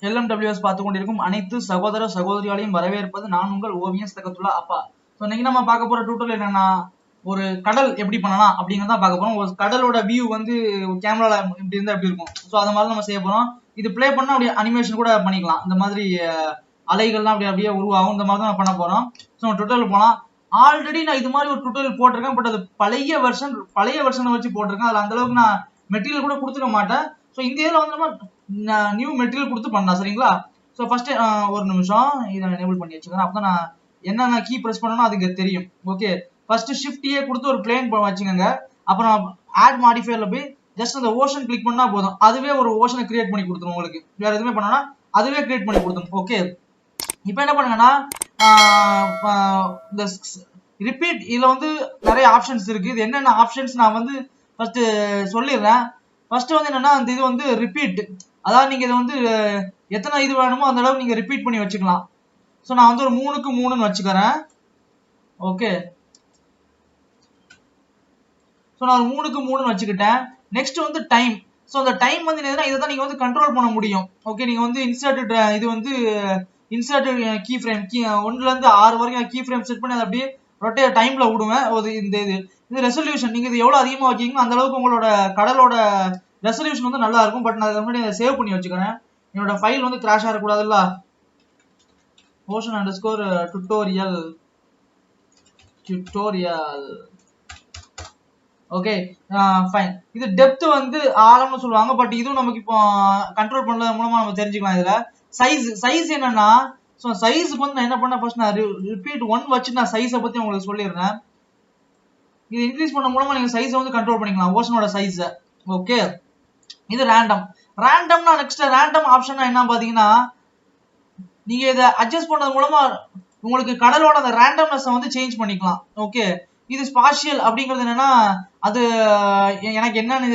LMWS பார்த்து கொண்டிருக்கும் அனைத்து சகோதர சகோதரிகளையும் வரவேற்பது நான் உங்கள் ஓவியம் சதகத்துல்லா அப்பா. ஸோ இன்னைக்கு நம்ம பார்க்க போற டியூட்டோரியல் என்னன்னா, ஒரு கடல் எப்படி பண்ணலாம் அப்படிங்கிறத பார்க்க போறோம். ஒரு கடலோட வியூ வந்து கேமரால இப்படி இருந்தா எப்படி இருக்கும், ஸோ அது மாதிரி நம்ம செய்ய போறோம். இது பிளே பண்ணா அப்படியே அனிமேஷன் கூட பண்ணிக்கலாம். இந்த மாதிரி அலைகள்லாம் அப்படியே உருவாகும். இந்த மாதிரி தான் பண்ண போறோம். ஸோ டியூட்டோரியல் போகலாம். ஆல்ரெடி நான் இது மாதிரி ஒரு டியூட்டோரியல் போட்டிருக்கேன், பட் அது பழைய வெர்ஷனை வச்சு போட்டிருக்கேன். அதில் அந்த அளவுக்கு நான் மெட்டீரியல் கூட கொடுத்துக்க மாட்டேன். ஸோ இந்த இதில் வந்து நம்ம நியூ மெட்டீரியல் கொடுத்து பண்ணலாம், சரிங்களா? ஸோ ஃபர்ஸ்ட் ஒரு நிமிஷம் இதை எனேபிள் பண்ணி வச்சுக்கிறேன். அப்போ நான் என்னென்ன கீ ப்ரெஸ் பண்ணணும் அதுக்கு தெரியும். ஓகே, ஃபர்ஸ்ட் ஷிஃப்ட் ஏ கொடுத்து ஒரு பிளேன் வச்சுக்கோங்க. அப்புறம் ஆட் மாடிஃபையர்ல போய் ஜஸ்ட் அந்த ஓஷன் கிளிக் பண்ணா போதும், அதுவே ஒரு ஓஷனை கிரியேட் பண்ணி கொடுத்துரும். உங்களுக்கு வேற எதுவுமே பண்ணனா அதுவே கிரியேட் பண்ணி கொடுத்துரும். ஓகே, இப்போ என்ன பண்ணுங்கன்னா, இந்த ரிப்பீட் இதுல வந்து நிறைய ஆப்ஷன்ஸ் இருக்கு. இது என்னென்ன ஆப்ஷன்ஸ் நான் வந்து ஃபர்ஸ்ட் சொல்லிடுறேன். ஃபர்ஸ்ட் வந்து என்னன்னா, அந்த இது வந்து ரிப்பீட், அதாவது நீங்க இதை வந்து எத்தனை இது வேணுமோ அந்த அளவுக்கு நீங்க ரிப்பீட் பண்ணி வச்சுக்கலாம். ஸோ நான் வந்து ஒரு 3க்கு 3ன்னு வச்சுக்கிறேன். ஓகே, ஸோ நான் ஒரு 3க்கு 3ன்னு வச்சுக்கிட்டேன். நெக்ஸ்ட் வந்து டைம். ஸோ அந்த டைம் வந்து என்னதுன்னா, இதை தான் நீங்க வந்து கண்ட்ரோல் பண்ண முடியும். ஓகே, நீங்க வந்து இன்சர்ட் இது வந்து இன்சர்ட் கீ ஃப்ரேம் 1ல இருந்து 6 வரைக்கும் கீ ஃப்ரேம் செட் பண்ணி அதை அப்படியே ரொட்டேட் டைம்ல விடுவேன். இந்த ரெசல்யூஷன் நீங்க இது எவ்வளவு அதிகமா வைக்கீங்களோ அந்த அளவுக்கு உங்களோட கடலோட ரெசல்யூஷன் வந்து நல்லா இருக்கும். பட் நான் முன்னாடி அதை சேவ் பண்ணி வச்சுக்கிறேன். என்னோட ஃபைல் வந்து கிராஷ் ஆகக்கூடாதுல்ல. ocean_ tutorial. Okay, fine. இது டெப்த் வந்து ஆழம்னு சொல்லுவாங்க, பட் இதுவும் நமக்கு இப்போ கண்ட்ரோல் பண்ணது மூலமா நம்ம தெரிஞ்சுக்கலாம். இதுல சைஸ் என்னன்னா, ஸோ சைஸுக்கு வந்து நான் என்ன பண்ண, ஃபர்ஸ்ட் நான் ரிப்பீட் 1 வச்சு நான் சைஸை பத்தி உங்களுக்கு சொல்லிடுறேன். இது இன்க்ரீஸ் பண்ண மூலமா நீங்க சைஸை வந்து கண்ட்ரோல் பண்ணிக்கலாம், ஓஷனோட சைஸை. ஓகே, இது ரேண்டம்னா நெக்ஸ்ட் ரேண்டம் ஆப்ஷன் என்ன பாத்தீங்கன்னா, நீங்க இதை அட்ஜஸ்ட் பண்ணது மூலமா உங்களுக்கு கடலோட அந்த ரேண்டம்னஸ் வந்து சேஞ்ச் பண்ணிக்கலாம். ஓகே, இது ஸ்பாஷியல் அப்படிங்கிறது என்னன்னா, அது எனக்கு என்னன்னு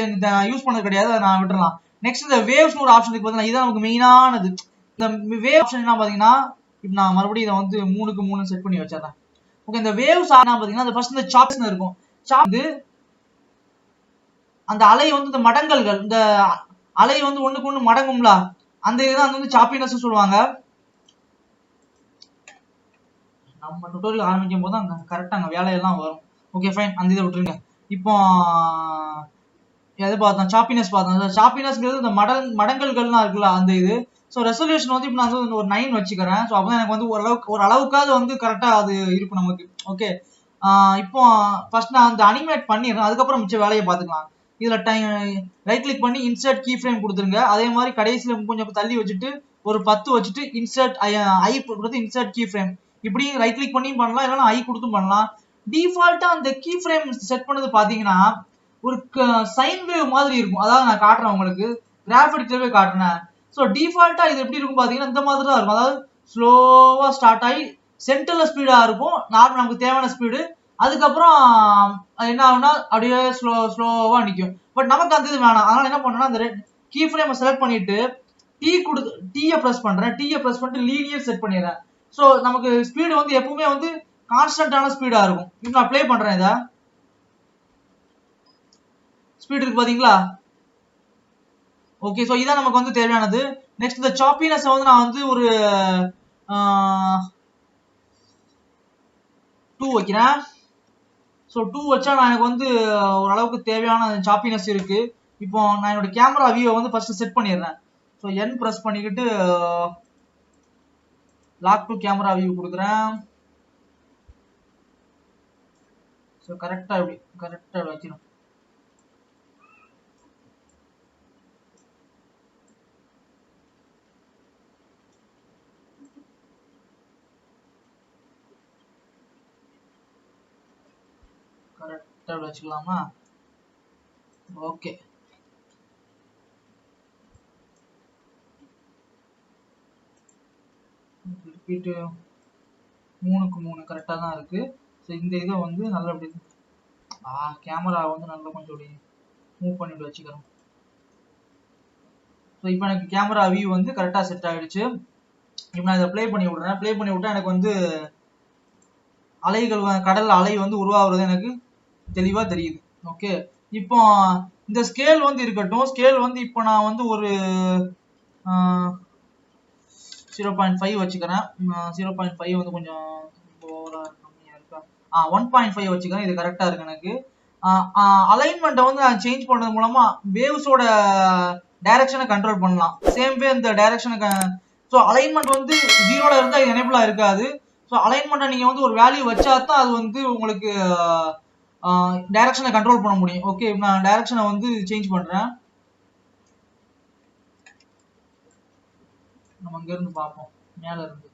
யூஸ் பண்ணது கிடையாது, அதை நான் விட்டுறலாம். நெக்ஸ்ட் இந்த வேவ்ஸ் ஒரு ஆப்ஷன் இருக்கு பாத்தீங்கன்னா, இதுதான் நமக்கு மெயினானது. இந்த வேவ் ஆப்ஷன் என்ன பாத்தீங்கன்னா, இப்போ நான் மறுபடியும் இதை வந்து 3க்கு 3 செட் பண்ணி வச்சிடறேன். ஓகே, இந்த வேவ்ஸ் என்ன பாத்தீங்கன்னா, அது ஃபர்ஸ்ட் இந்த சாப்ஸ் இருக்கும். சாப் அந்த அலை வந்து இந்த மடங்கல்கள், இந்த அலை வந்து ஒண்ணுக்கு ஒண்ணு மடங்கும்ல, அந்த இதுதான் வந்து சாப்பினஸ் சொல்லுவாங்க. நம்ம டுட்டோரியல் ஆரம்பிக்கும் போது அங்க கரெக்டா அங்க வேலையெல்லாம் வரும். ஓகே ஃபைன், அந்த இதை விட்டுருங்க. இப்போ எது பார்த்தோம், சாப்பினஸ் பார்த்தோம். சாப்பினஸ்ங்கிறது இந்த மடங்கல்கள்லாம் இருக்குல்ல, அந்த இது. ஸோ ரெசல்யூஷன் வந்து இப்போ நான் வந்து ஒரு 9 வச்சுக்கிறேன். ஸோ அப்போ எனக்கு வந்து ஓரளவுக்காவது வந்து கரெக்டா அது இருக்கும் நமக்கு. ஓகே, இப்போ ஃபர்ஸ்ட் நான் அந்த அனிமேட் பண்ணிடுறேன், அதுக்கப்புறம் மிச்ச வேலையை பார்த்துக்கலாம். இதுல ரைட் கிளிக் பண்ணி இன்சர்ட் கீ ஃப்ரேம் கொடுத்துருங்க. அதே மாதிரி கடைசியில கொஞ்சம் தள்ளி வச்சுட்டு ஒரு 10 வச்சுட்டு இன்சர்ட் ஐ கொடுத்து இன்சர்ட் கீ ஃப்ரேம், இப்படி ரைட் கிளிக் பண்ணி பண்ணலாம், இல்லைன்னா ஐ கொடுத்தும் பண்ணலாம். டிஃபால்ட்டா அந்த கீ ஃப்ரேம் செட் பண்ணது பாத்தீங்கன்னா ஒரு சைன் வேவ் மாதிரி இருக்கும். அதாவது நான் காட்டுறேன் உங்களுக்கு, கிராஃபிக்ஸ்ல காட்டுறேன். ஸோ டிஃபால்ட்டா இது எப்படி இருக்கும் பாத்தீங்கன்னா, இந்த மாதிரி தான் இருக்கும். அதாவது ஸ்லோவா ஸ்டார்ட் ஆகி சென்டர்ல ஸ்பீடா இருக்கும், நார்மல் நமக்கு தேவையான ஸ்பீடு. அதுக்கப்புறம் என்ன ஆகும்னா அப்படியே ஸ்லோவா நிற்கும். பட் நமக்கு அந்த இது வேணாம். அதனால என்ன பண்ணணும்னா, அந்த கீ ஃப்ரேமை செலக்ட் பண்ணிட்டு டீயை ப்ரெஸ் பண்றேன். டீயை ப்ரெஸ் பண்ணிட்டு லீனியர் செட் பண்ணிடுறேன். ஸோ நமக்கு ஸ்பீடு வந்து எப்பவுமே வந்து கான்ஸ்டன்டான ஸ்பீடா இருக்கும். இப்போ நான் ப்ளே பண்றேன், இதை ஸ்பீட் இருக்கு பாத்தீங்களா? ஓகே, ஸோ இதான் நமக்கு வந்து தேவையானது. நெக்ஸ்ட் இந்த சாப்பினஸ் வந்து நான் வந்து ஒரு 2 வைக்கிறேன். ஸோ 2 வச்சா நான் எனக்கு வந்து ஓரளவுக்கு தேவையான சாப்பினஸ் இருக்கு. இப்போ நான் என்னோட கேமரா வியூவை வந்து ஃபர்ஸ்ட் செட் பண்ணிடுறேன். ஸோ என் ப்ரெஸ் பண்ணிக்கிட்டு லாக் டு கேமரா வியூ கொடுக்குறேன். ஸோ கரெக்டா வைக்கணும். கரெக்டா வச்சுக்கலாமா? ஓகே, ரிப்பீட் 3க்கு 3 கரெக்டா தான் இருக்கு. ஸோ இந்த இதை வந்து நல்லா அப்படி கேமரா வந்து நல்லா கொஞ்சம் அப்படி மூவ் பண்ணிட்டு வச்சுக்கிறோம். ஸோ இப்போ எனக்கு கேமரா வியூ வந்து கரெக்டா செட் ஆயிடுச்சு. இப்போ நான் இதை ப்ளே பண்ணி விடுறேன். ப்ளே பண்ணி விட்டா எனக்கு வந்து கடல் அலை வந்து உருவாகுறது எனக்கு தெளிவா தெரியுது. ஓகே, இப்போ இந்த ஸ்கேல் வந்து இருக்கட்டும். ஸ்கேல் வந்து இப்போ நான் வந்து ஒரு 0.5 வச்சுக்கிறேன். 0.5 வந்து கொஞ்சம் ஓவரா கம்மியா இருக்கா? 1.5 வச்சுக்கிறேன். இது கரெக்டா இருக்கு எனக்கு. அலைன்மெண்ட்டை வந்து நான் சேஞ்ச் பண்றது மூலமா வேவ்ஸோட டைரக்ஷனை கண்ட்ரோல் பண்ணலாம். சேம் வே இந்த டைரக்ஷனுக்கு ஸோ அலைன்மெண்ட் வந்து 0ல இருந்தால் இது எனேபிளா இருக்காது. ஸோ அலைன்மெண்ட்டை நீங்க வந்து ஒரு வேல்யூ வச்சா தான் அது வந்து உங்களுக்கு டைரக்ஷனை கண்ட்ரோல் பண்ண முடியும். ஓகே, நான் டைரக்ஷனை வந்து சேஞ்ச் பண்றேன். நம்ம அங்க இருந்து பார்ப்போம், மேல இருந்து.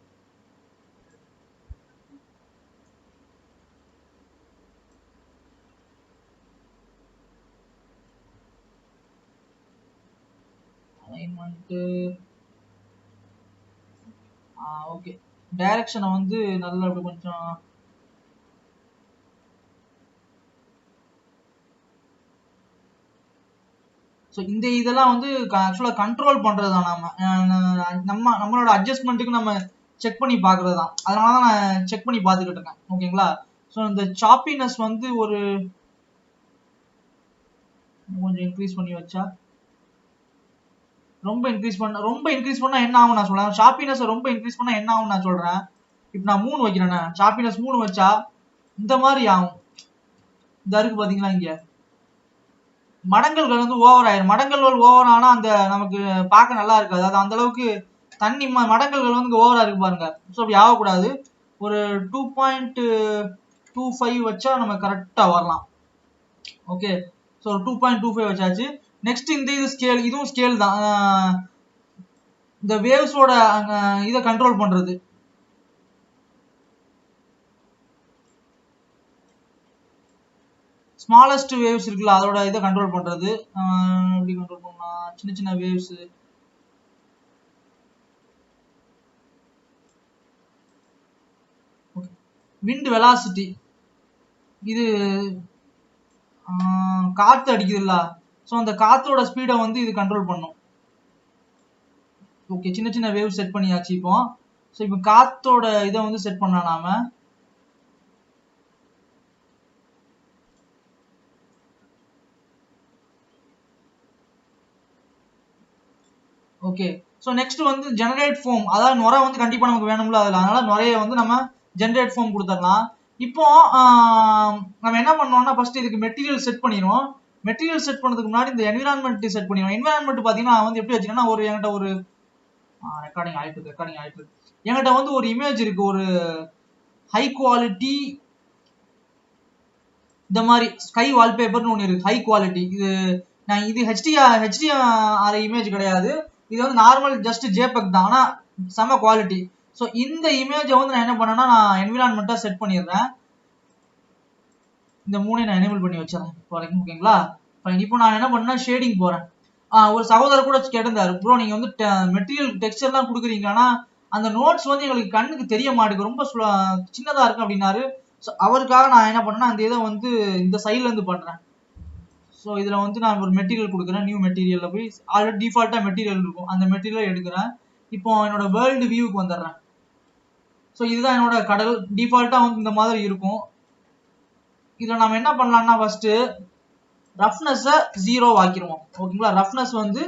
அலைன்மெண்ட் ஓகே, டைரக்ஷனை வந்து நல்லா அப்படி கொஞ்சம் ஸோ இந்த இதெல்லாம் வந்து ஆக்சுவலாக கண்ட்ரோல் பண்ணுறது தான். நம்மளோட அட்ஜஸ்ட்மெண்ட்டுக்கு நம்ம செக் பண்ணி பார்க்குறது தான். அதனால தான் நான் செக் பண்ணி பார்த்துக்கிட்டு இருக்கேன். ஓகேங்களா? ஸோ இந்த சாப்பினஸ் வந்து ஒரு கொஞ்சம் இன்க்ரீஸ் பண்ணி வச்சா, ரொம்ப இன்க்ரீஸ் பண்ணா என்ன ஆகும் நான் சொல்றேன். ஷாப்பினஸ் ரொம்ப இன்க்ரீஸ் பண்ணா என்ன ஆகும் நான் சொல்றேன். இப்போ நான் 3 வைக்கிறேன். ஷாப்பினஸ் 3 வச்சா இந்த மாதிரி ஆகும். இந்த இருக்கு பாத்தீங்களா, இங்க மடங்கல்கள் வந்து ஓவர் ஆயிரும். மடங்கல்கள் ஓவர் ஆனா அந்த நமக்கு பார்க்க நல்லா இருக்காது. அது அந்த அளவுக்கு தண்ணி மடங்கல்கள் வந்து ஓவரா இருக்கு பாருங்க. ஸோ அப்படி ஆகக்கூடாது. ஒரு 2.25 வச்சா நம்ம கரெக்டா வரலாம். ஓகே, ஸோ 2.25 வச்சாச்சு. நெக்ஸ்ட் இந்த இது ஸ்கேல், இதுவும் ஸ்கேல் தான். இந்த வேவ்ஸோட இதை கண்ட்ரோல் பண்றது. ஸ்மாலஸ்ட் வேவ்ஸ் இருக்குல்ல, அதோட இதை கண்ட்ரோல் பண்றது. எப்படி கண்ட்ரோல் பண்ணலாம்? சின்ன சின்ன வேவ்ஸ். விண்ட் வெலாசிட்டி, இது காத்து அடிக்குதுல்ல, ஸோ அந்த காத்தோட ஸ்பீடை வந்து இது கண்ட்ரோல் பண்ணும். ஓகே, சின்ன சின்ன வேவ் செட் பண்ணியாச்சு. இப்போ ஸோ இப்போ காத்தோட இதை வந்து செட் பண்ணலாம் நாம. ஓகே, ஸோ நெக்ஸ்ட் வந்து ஜெனரேட் ஃபோம். அதாவது நுரை வந்து கண்டிப்பா நமக்கு வேணும்ல அதில், அதனால நுரையை வந்து நம்ம ஜெனரேட் ஃபோம் கொடுத்துடலாம். இப்போ நம்ம என்ன பண்ணோம்னா ஃபர்ஸ்ட் இதுக்கு மெட்டீரியல் செட் பண்ணிடுவோம். மெட்டீரியல் செட் பண்ணதுக்கு முன்னாடி இந்த என்விரான்மெண்ட் செட் பண்ணிடுவோம். என்விரான்மெண்ட் பார்த்தீங்கன்னா வந்து எப்படி வச்சுக்கன்னா, ஒரு என்கிட்ட ஒரு ரெக்கார்டிங் ஆயிட்டு என்கிட்ட வந்து ஒரு இமேஜ் இருக்கு, ஒரு ஹை குவாலிட்டி இந்த மாதிரி ஸ்கை வால்பேப்பர்னு ஒன்று இருக்கு, ஹை குவாலிட்டி. இது ஹெச்டிஆர் இமேஜ் கிடையாது, இது வந்து நார்மல் ஜஸ்ட் ஜேபெக் தான், ஆனால் செம குவாலிட்டி. ஸோ இந்த இமேஜை வந்து நான் என்ன பண்ணேன்னா, நான் என்விரான்மெண்ட்டா செட் பண்ணிடுறேன். இந்த 3 நான் எனேபிள் பண்ணி வச்சிடறேன் ஓகேங்களா? இப்போ நான் என்ன பண்ணேன், ஷேடிங் போறேன். ஒரு சகோதரர் கூட கேட்டிருந்தாரு, ப்ரோ நீங்க வந்து மெட்டீரியல் டெக்ஸ்டர்லாம் கொடுக்குறீங்க, ஆனா அந்த நோட்ஸ் வந்து எங்களுக்கு கண்ணுக்கு தெரிய மாட்டேங்குது, ரொம்ப சின்னதா இருக்கு அப்படின்னாரு. ஸோ அவருக்காக நான் என்ன பண்ணேன்னா, அந்த இதை வந்து இந்த சைட்ல இருந்து பண்றேன். ஸோ இதுல வந்து நான் ஒரு மெட்டீரியல் கொடுக்குறேன். நியூ மெட்டீரியல்ல போய் ஆல்ரெடி டிஃபால்ட்டா மெட்டீரியல் இருக்கும், அந்த மெட்டீரியல் எடுக்கிறேன். இப்போ என்னோட வேர்ல்டு வியூக்கு வந்துடுறேன். ஸோ இதுதான் என்னோட கடல். டிஃபால்ட்டா வந்து இந்த மாதிரி இருக்கும். இதுல நம்ம என்ன பண்ணலாம்னா, ஃபர்ஸ்ட் ரஃப்னஸ் 0 ஆக்கிடுவோம். ஓகேங்களா? ரஃப்னஸ் வந்து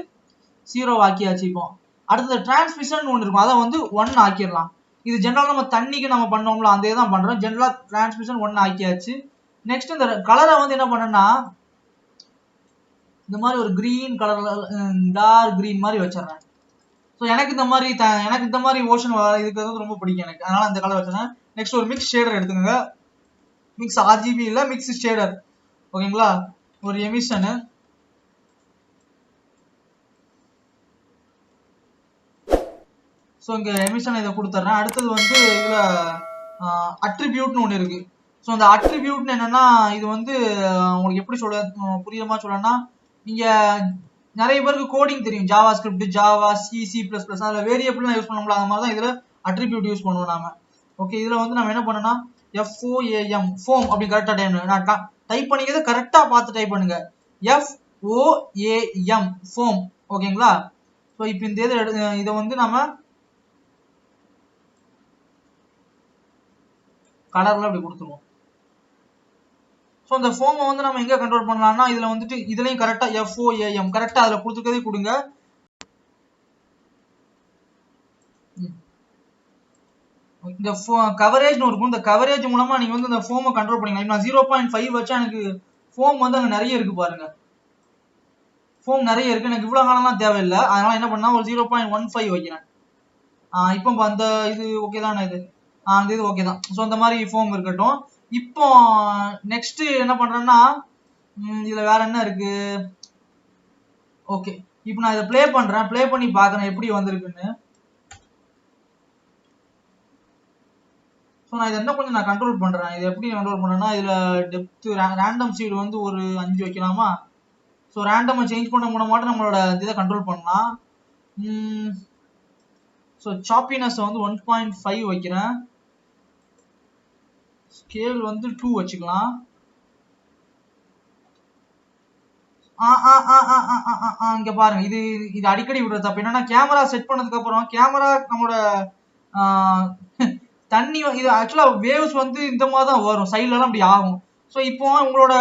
0 ஆக்கியாச்சு. இப்போ அடுத்தது டிரான்ஸ்மிஷன் ஒன்று இருக்கும், அதை வந்து 1 ஆக்கிடலாம். இது ஜென்ரலா நம்ம தண்ணிக்கு நம்ம பண்ணோம்ல, அந்த இதான் பண்றோம். ஜென்ரலா டிரான்ஸ்மிஷன் 1 ஆக்கியாச்சு. நெக்ஸ்ட் இந்த கலரை வந்து என்ன பண்ணேன்னா, இந்த மாதிரி ஒரு கிரீன் கலர்ல டார்க் கிரீன் மாதிரி வச்சிடறேன். ஸோ எனக்கு இந்த மாதிரி ஓஷன் இருக்கிறது ரொம்ப பிடிக்கும் எனக்கு, அதனால அந்த கலர் வச்சிடறேன். நெக்ஸ்ட் ஒரு மிக்ஸ் ஷேடர் எடுத்துக்கோங்க. மிக்ஸ் ஆர்ஜிபி இல்ல, மிக்ஸ் ஷேடர். ஓகேங்களா? ஒரு எமிஷனு. ஸோ இங்க எமிஷன் இதை கொடுத்துட்றேன். அடுத்தது வந்து இதுல அட்ரிபியூட்னு ஒன்று இருக்கு. ஸோ அந்த அட்ரிபியூட்னு என்னன்னா, இது வந்து உங்களுக்கு எப்படி புரியுமா சொல்லணும்னா, நீங்க நிறைய பேருக்கு கோடிங் தெரியும், ஜாவா ஸ்கிரிப்ட், ஜாவா, C++, அதில் வேரியபிள்லாம் யூஸ் பண்ணோம்ல, அந்த மாதிரி தான் இதில் அட்ரிபியூட் யூஸ் பண்ணுவோம் நாம. ஓகே, இதில் வந்து நம்ம என்ன பண்ணோம்னா, FOAM ஃபோம் அப்படி கரெக்டாக டைப் நான் டைப் பண்ணிக்கிறது கரெக்டாக பார்த்து டைப் பண்ணுங்க. FOAM foam. ஓகேங்களா? ஸோ இப்போ இந்த இதை வந்து நம்ம கலர்ல அப்படி கொடுத்துருவோம். ஸோ இந்த ஃபோமை வந்து நம்ம எங்க கண்ட்ரோல் பண்ணலாம்னா, இதுல வந்துட்டு இதுலயும் கரெக்டா FOAM கரெக்டா அதுல கொடுத்துக்கதே கொடுங்க. இந்த கவரேஜ்னு இருக்கும். இந்த கவரேஜ் மூலமா நீங்க வந்து இந்த ஃபோமை கண்ட்ரோல் பண்ணிக்கலாம். இப்போ நான் 0.5 வச்சா எனக்கு ஃபோம் வந்து அங்க நிறைய இருக்கு பாருங்க. ஃபோம் நிறைய இருக்கு, எனக்கு இவ்வளவு காலம்லாம் தேவையில்லை. அதனால என்ன பண்ணா ஒரு 0.15 வைக்கிறேன். இப்போ அந்த இது ஓகே தானே இது? அந்த இது ஓகே தான். ஸோ இந்த மாதிரி ஃபோம் இருக்கட்டும். இப்போ நெக்ஸ்ட் என்ன பண்றேன்னா இதுல வேற என்ன இருக்கு? ஓகே, இப்போ நான் இதை ப்ளே பண்றேன், ப்ளே பண்ணி பாக்குறேன் எப்படி வந்திருக்குன்னு. ஸோ நான் இதை என்ன கொஞ்சம் நான் கண்ட்ரோல் பண்றேன். இது எப்படி கண்ட்ரோல் பண்றேன்னா இதுல டெப்த் ரேண்டம் சீடு வந்து ஒரு 5 வைக்கலாமா? ஸோ ரேண்டமை சேஞ்ச் பண்ண மூலமாட்டும் நம்மளோட இதை கண்ட்ரோல் பண்ணலாம். ஸோ சாப்பினஸ் வந்து 1.5 வைக்கிறேன். ஸ்கேல் வந்து 2 வச்சுக்கலாம். இங்க பாருங்க, இது இது அடிக்கடி விடுற தப்பு என்னன்னா கேமரா செட் பண்ணதுக்கு அப்புறம் கேமரா நம்மளோட தண்ணி இது ஆக்சுவலா வேவ்ஸ் வந்து இந்த மாதிரி தான் வரும், சைட்ல எல்லாம் அப்படி ஆகும். ஸோ இப்போ உங்களோட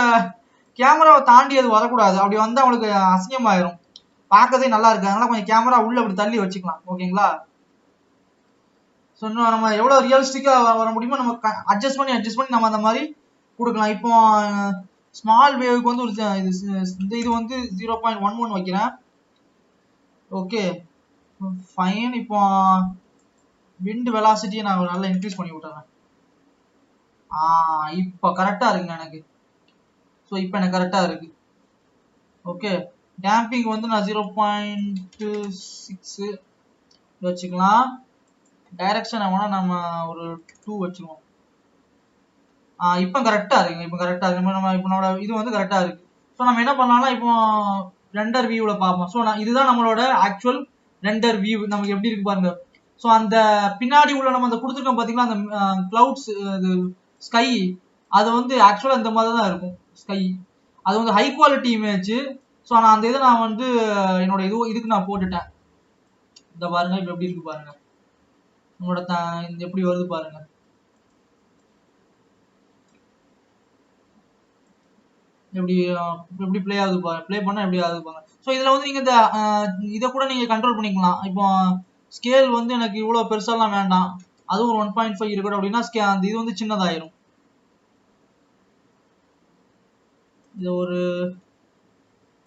கேமராவை தாண்டி அது வரக்கூடாது, அப்படி வந்தா உங்களுக்கு அசிங்கமாயிரும், பார்க்கறதே நல்லா இருக்கு. அதனால கொஞ்சம் கேமரா உள்ள அப்படி தள்ளி வச்சுக்கலாம். ஓகேங்களா? ஸோ இன்னும் நம்ம எவ்வளவு ரியலிஸ்டிக்கா வர முடியுமோ நம்ம அட்ஜஸ்ட் பண்ணி நம்ம அந்த மாதிரி கொடுக்கலாம். இப்போ ஸ்மால் வேவுக்கு வந்து ஒரு இது வந்து 0.11 வைக்கிறேன். Okay fine. இப்போ விண்ட் வெலாசிட்டியை நான் நல்லா இன்க்ரீஸ் பண்ணி விட்டுறேன். இப்போ கரெக்டா இருக்குங்க எனக்கு. ஸோ இப்போ எனக்கு கரெக்டா இருக்கு. ஓகே, டேம்பிங் வந்து நான் 0.6 வச்சுக்கலாம். டைரக்ஷன் வேணா நம்ம ஒரு 2 வச்சுக்குவோம். இப்போ கரெக்டா இருக்கு. இப்போ கரெக்டா இருக்கு. நம்ம இப்போ நம்மளோட இது வந்து கரெக்டா இருக்கு. ஸோ நம்ம என்ன பண்ணலாம்னா இப்போ ரெண்டர் வியூல பார்ப்போம். ஸோ இதுதான் நம்மளோட ஆக்சுவல் ரெண்டர் வியூ. நமக்கு எப்படி இருக்கு பாருங்க. ஸோ அந்த பின்னாடி உள்ள நம்ம அந்த கொடுத்துருக்கோம் பார்த்தீங்களா, அந்த கிளவுட்ஸ், அது ஸ்கை, அது வந்து ஆக்சுவலா இந்த மாதிரி தான் இருக்கும் ஸ்கை. அது வந்து ஹை குவாலிட்டி இமேஜ். ஸோ நான் அந்த இதை நான் வந்து என்னோட இதுக்கு நான் போட்டுட்டேன். இந்த பாருங்க இப்போ எப்படி இருக்கு பாருங்க, உங்களோட எப்படி வருது பாருங்க. எப்படி ப்ளே ஆகுது பாருங்க, ப்ளே பண்ணா எப்படி ஆகுது பாருங்க. ஸோ இதுல வந்து நீங்க இந்த இதை கூட நீங்க கண்ட்ரோல் பண்ணிக்கலாம். இப்போ ஸ்கேல் வந்து எனக்கு இவ்வளவு பெருசாலாம் வேண்டாம், அதுவும் ஒரு 1.5 இருக்கட்டும் அப்படின்னா அந்த இது வந்து சின்னதாயிரும். இது ஒரு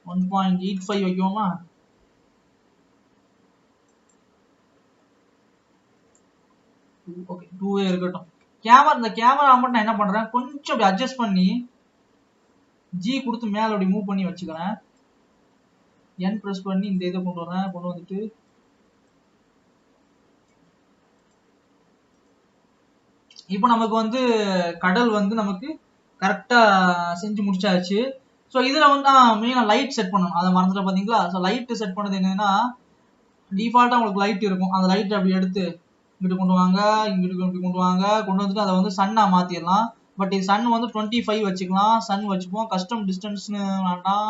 1.85 வைக்குவோமா? ஓகே, 2 இருக்கட்டும். இந்த கேமரா மட்டும் நான் என்ன பண்றேன், கொஞ்சம் அப்படி அட்ஜஸ்ட் பண்ணி ஜி கொடுத்து மேல அப்படி மூவ் பண்ணி வச்சுக்கிறேன். என் பிரஸ் பண்ணி இந்த இதை கொண்டு வந்துட்டு இப்போ நமக்கு வந்து கடல் வந்து நமக்கு கரெக்டா செஞ்சு முடிச்சாச்சு. ஸோ இதுல வந்து மெயினா லைட் செட் பண்ணணும், அதை மறந்துட்டு பாத்தீங்களா? ஸோ லைட் செட் பண்ணது என்னன்னா, டிஃபால்ட்டா உங்களுக்கு லைட் இருக்கும், அந்த லைட் அப்படி எடுத்து இங்கிட்டு கொண்டு வாங்க, இங்கிட்டு கொண்டு வாங்க, கொண்டு வந்துட்டு அதை வந்து சன்னா மாத்திடலாம். பட் இது சன் வந்து 25 வச்சுக்கலாம். சன் வச்சுப்போம். கஸ்டம் டிஸ்டன்ஸ்னு வேண்டாம்.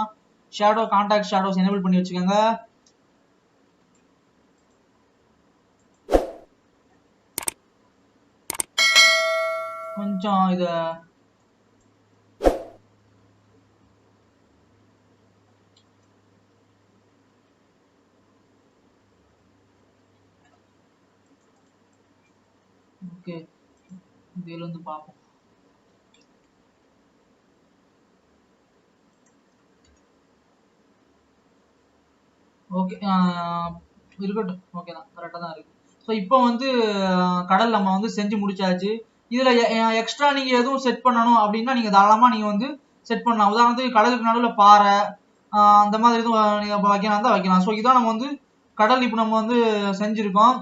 ஷேடோ கான்டாக்ட் ஷேடோஸ் எனேபிள் பண்ணி வச்சுக்கோங்க. கொஞ்சம் இத ஓகே, இதுல இருந்து பார்ப்போம். ஓகே இருக்கட்டும், ஓகே தான், கரெக்டாக தான் இருக்கு. ஸோ இப்போ வந்து கடல் நம்ம வந்து செஞ்சு முடிச்சாச்சு. இதுல எக்ஸ்ட்ரா நீங்க எதுவும் செட் பண்ணணும் அப்படின்னா நீங்க தாராளமா நீங்க வந்து செட் பண்ணலாம். உதாரணத்துக்கு கடலுக்கு நடுவில் பாறை அந்த மாதிரி எதுவும் நீங்க வைக்கலாம் தான் வைக்கலாம். ஸோ இதான் நம்ம வந்து கடல் இப்போ நம்ம வந்து செஞ்சிருக்கோம்.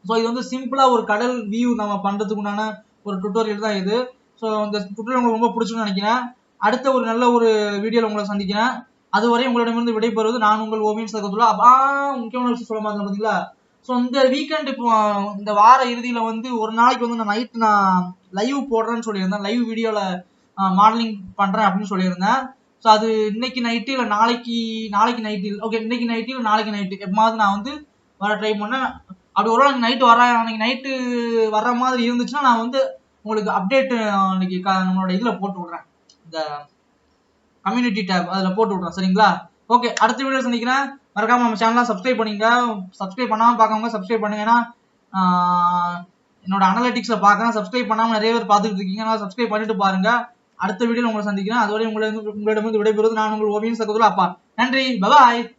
ஸோ இது வந்து சிம்பிளா ஒரு கடல் வியூ நம்ம பண்றதுக்கு உண்டான ஒரு டுட்டோரியல் தான் இது. ஸோ இந்த டுட்டோரியல் உங்களுக்கு ரொம்ப பிடிச்சுன்னு நினைக்கிறேன். அடுத்த ஒரு நல்ல ஒரு வீடியோல உங்களை சந்திக்கிறேன். அதுவரை உங்களிடமிருந்து விடைபெறுவது நான் உங்கள் ஓவியம் சகோதரா. முக்கியமான விஷயம் சொல்ல மாதிரி பார்த்தீங்களா? ஸோ இந்த வீக்கெண்ட் இப்போ இந்த வார இறுதியில வந்து ஒரு நாளைக்கு வந்து நான் நைட் நான் லைவ் போடுறேன்னு சொல்லியிருந்தேன், லைவ் வீடியோல மாடலிங் பண்றேன் அப்படின்னு சொல்லியிருந்தேன். ஸோ அது இன்னைக்கு நைட்டு இல்லை நாளைக்கு நைட்டு, ஓகே இன்னைக்கு நைட்டு இல்லை நாளைக்கு நைட்டு எப்பமாவது நான் வந்து வர ட்ரை பண்ணேன். அப்படி ஒரு நாள் நைட்டு அன்னைக்கு நைட்டு வர்ற மாதிரி இருந்துச்சுன்னா நான் வந்து உங்களுக்கு அப்டேட் இன்னைக்கு நம்மளோட இதுல போட்டு விடுறேன், இந்த கம்யூனிட்டி டேப் அதுல போட்டு விடுறேன். சரிங்களா? ஓகே, அடுத்த வீடியோ சந்திக்கிறேன். மறக்காம நம்ம சேனலை சப்ஸ்கிரைப் பண்ணிங்க. சப்ஸ்கிரைப் பண்ணாம பார்க்கவங்க சப்ஸ்கிரைப் பண்ணுங்க. ஏன்னா என்னோட அனலிட்டிக்ஸ்ல பார்க்கலாம். சப்ஸ்கிரைப் பண்ணாம நிறைய பேர் பார்த்துட்டு இருக்கீங்க. நான் சப்ஸ்கிரைப் பண்ணிட்டு பாருங்க. அடுத்த வீடியோல உங்களை சந்திக்கிறேன். அதுவரை உங்களிடமிருந்து விடைபெறுவது நான் உங்கள் ஓவியன் சகோதரர் அப்பா. நன்றி, பபாய்.